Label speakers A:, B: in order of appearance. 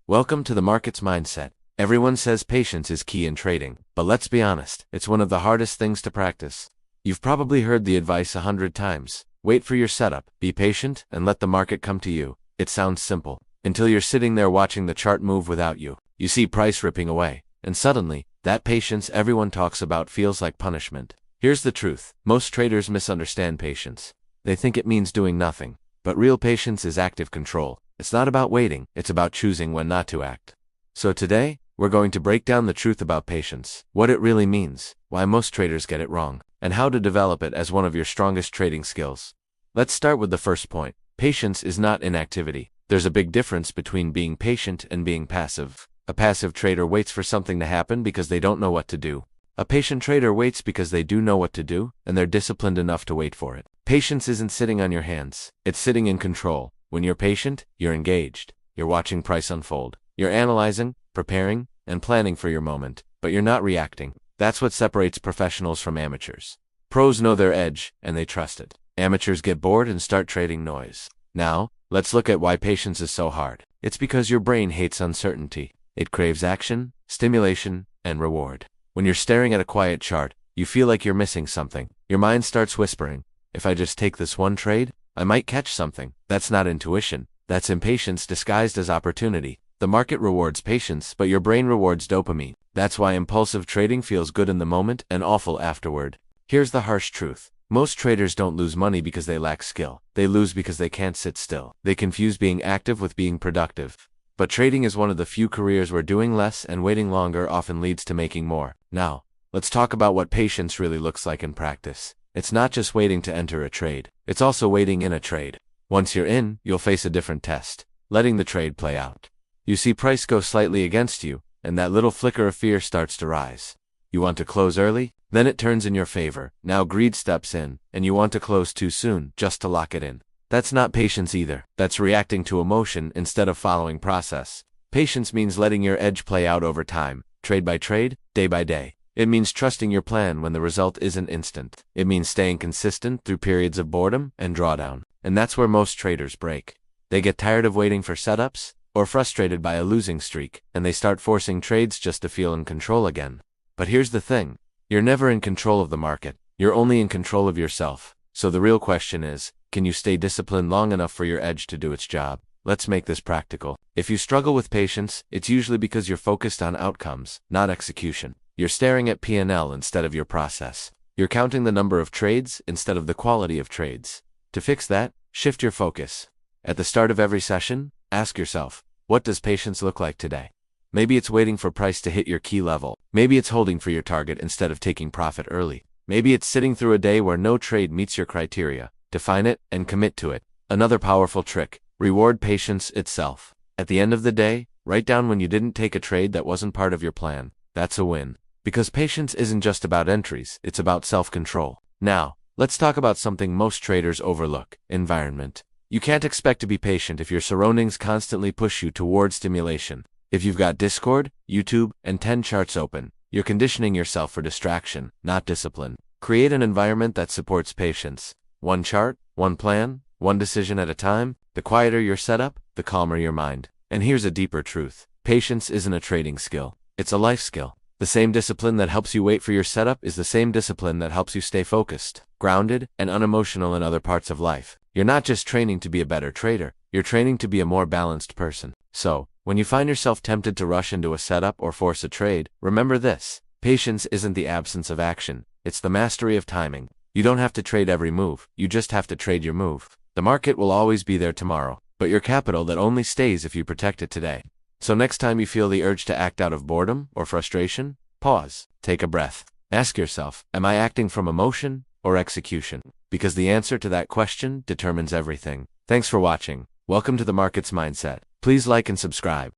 A: Welcome to the Markets Mindset. Everyone says patience is key in trading, but let's be honest, it's one of the hardest things to practice. You've probably heard the advice 100 times. Wait for your setup, be patient, and let the market come to you. It sounds simple, until you're sitting there watching the chart move without you. You see price ripping away, and suddenly, that patience everyone talks about feels like punishment. Here's the truth. Most traders misunderstand patience. They think it means doing nothing, but real patience is active control. It's not about waiting, it's about choosing when not to act. So today, we're going to break down the truth about patience, what it really means, why most traders get it wrong, and how to develop it as one of your strongest trading skills. Let's start with the first point. Patience is not inactivity. There's a big difference between being patient and being passive. A passive trader waits for something to happen because they don't know what to do. A patient trader waits because they do know what to do, and they're disciplined enough to wait for it. Patience isn't sitting on your hands, it's sitting in control. When you're patient, you're engaged. You're watching price unfold. You're analyzing, preparing, and planning for your moment, but you're not reacting. That's what separates professionals from amateurs. Pros know their edge, and they trust it. Amateurs get bored and start trading noise. Now, let's look at why patience is so hard. It's because your brain hates uncertainty. It craves action, stimulation, and reward. When you're staring at a quiet chart, you feel like you're missing something. Your mind starts whispering, if I just take this one trade, I might catch something. That's not intuition. That's impatience disguised as opportunity. The market rewards patience, but your brain rewards dopamine. That's why impulsive trading feels good in the moment and awful afterward. Here's the harsh truth. Most traders don't lose money because they lack skill. They lose because they can't sit still. They confuse being active with being productive. But trading is one of the few careers where doing less and waiting longer often leads to making more. Now, let's talk about what patience really looks like in practice. It's not just waiting to enter a trade. It's also waiting in a trade. Once you're in, you'll face a different test, letting the trade play out. You see price go slightly against you, and that little flicker of fear starts to rise. You want to close early? Then it turns in your favor. Now greed steps in, and you want to close too soon, just to lock it in. That's not patience either. That's reacting to emotion instead of following process. Patience means letting your edge play out over time, trade by trade, day by day. It means trusting your plan when the result isn't instant. It means staying consistent through periods of boredom and drawdown. And that's where most traders break. They get tired of waiting for setups, or frustrated by a losing streak, and they start forcing trades just to feel in control again. But here's the thing. You're never in control of the market. You're only in control of yourself. So the real question is, can you stay disciplined long enough for your edge to do its job? Let's make this practical. If you struggle with patience, it's usually because you're focused on outcomes, not execution. You're staring at P&L instead of your process. You're counting the number of trades instead of the quality of trades. To fix that, shift your focus. At the start of every session, ask yourself, what does patience look like today? Maybe it's waiting for price to hit your key level. Maybe it's holding for your target instead of taking profit early. Maybe it's sitting through a day where no trade meets your criteria. Define it and commit to it. Another powerful trick, reward patience itself. At the end of the day, write down when you didn't take a trade that wasn't part of your plan. That's a win. Because patience isn't just about entries, it's about self-control. Now, let's talk about something most traders overlook, environment. You can't expect to be patient if your surroundings constantly push you toward stimulation. If you've got Discord, YouTube, and 10 charts open, you're conditioning yourself for distraction, not discipline. Create an environment that supports patience. One chart, one plan, one decision at a time. The quieter your setup, the calmer your mind. And here's a deeper truth. Patience isn't a trading skill. It's a life skill. The same discipline that helps you wait for your setup is the same discipline that helps you stay focused, grounded, and unemotional in other parts of life. You're not just training to be a better trader, you're training to be a more balanced person. So, when you find yourself tempted to rush into a setup or force a trade, remember this. Patience isn't the absence of action, it's the mastery of timing. You don't have to trade every move, you just have to trade your move. The market will always be there tomorrow, but your capital that only stays if you protect it today. So next time you feel the urge to act out of boredom or frustration, pause, take a breath. Ask yourself, am I acting from emotion or execution? Because the answer to that question determines everything. Thanks for watching. Welcome to the Markets Mindset. Please like and subscribe.